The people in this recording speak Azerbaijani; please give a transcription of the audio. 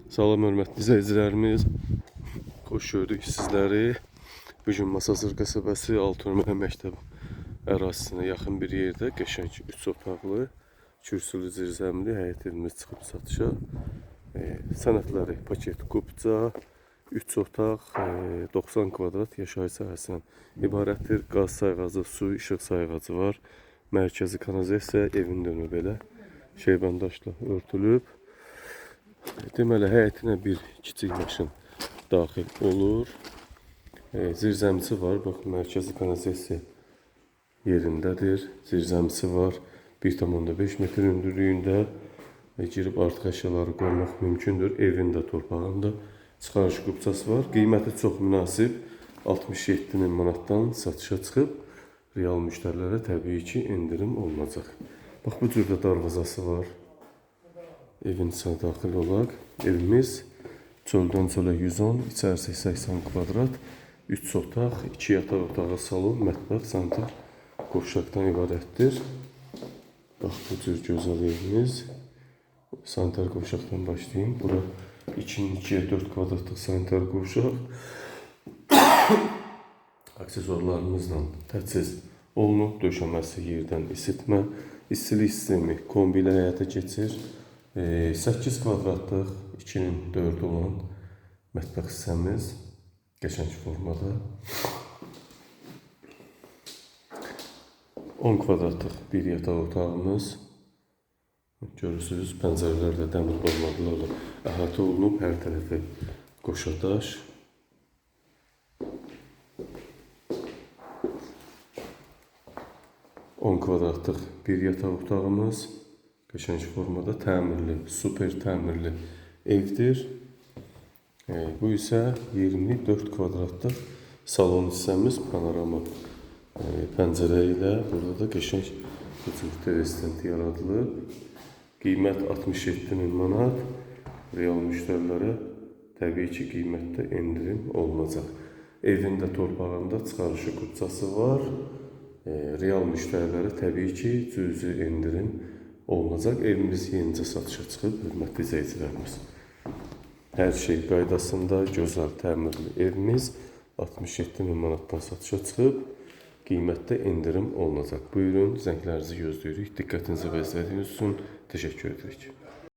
Salam hörmətli izləyicilərimiz. Xoş gördük sizləri. Bugün Masazır qəsəbəsi Altürmə məktəb ərazisinə yaxın bir yerdə qəşəng 3 otaqlı, kürsülü zirzəmili həyət evimiz çıxıb satışa. Sənədləri paket kupca, 3 otaq, 90 kvadrat yaşayış sahəsindən ibarətdir. Qaz sayğacı, su, işıq sayğacı var. Mərkəzi kanalizasiya evin dönü belə şeybandaşla örtülüb. Deməli, həyətinə bir kiçik maşın daxil olur. Zirzəmisi var. Bax, mərkəzi kanalizasiya yerindədir. Zirzəmisi var. 1,5 metr hündürlüyündə. Girib artıq əşyaları qoymaq mümkündür. Evin də torpağında çıxarış qubçası var. Qiyməti çox münasib. 67 min manatdan satışa çıxıb. Real müştərilərə təbii ki, indirim olunacaq. Bax, bu cür də darvazası var. Evin içine daxil olaq. Evimiz çöldən çölə 110, içərisi 80 kvadrat, 3 otaq, 2 yataq otağı, salon, mətbəx, sanitar qovşaqdan ibarətdir. Bax, bu cür gözəl evimiz. Sanitar qovşaqdan başlayayım. Bura 2-nin 2-yə 4 kvadratlıq sanitar qovşaq. Aksesuarlarımızla təchiz olunub. Döşəməsi yerdən isitmə, istilik sistemi kombi ilə həyata keçir. 8 kvadratlıq 2-nin 4 olan mətbəx hissəmiz qəşəng formada. 10 kvadratlıq bir yataq otağımız. Görürsünüz, pəncərələr də dəmir qolmaqlarla əhatə olunub. Hər tərəfi qoşadaş. On kvadratlıq bir yataq otağımız. Qəşəng formada təmirli, super təmirli evdir. Bu isə 24 kvadratlıq salon hissəmiz, panorama pəncərə ilə. Burada da qəşəng restorant yaradılıb. Qiymət 67 min manat. Real müştərilərə təbii ki, qiymətdə indirim olunacaq. Evin də torpağında çıxarışı qubçası var. Real müştərilərə təbii ki, cüzi indirim olunacaq. Evimiz yenicə satışa çıxıb, hörmətli izləyicilərimiz. Hər şey qaydasında, gözəl təmirli evimiz 67 min manatdan satışa çıxıb, qiymətdə indirim olunacaq. Buyurun, zənglərinizi gözləyirik. Diqqətinizi və izlədiyiniz üçün təşəkkür edirik.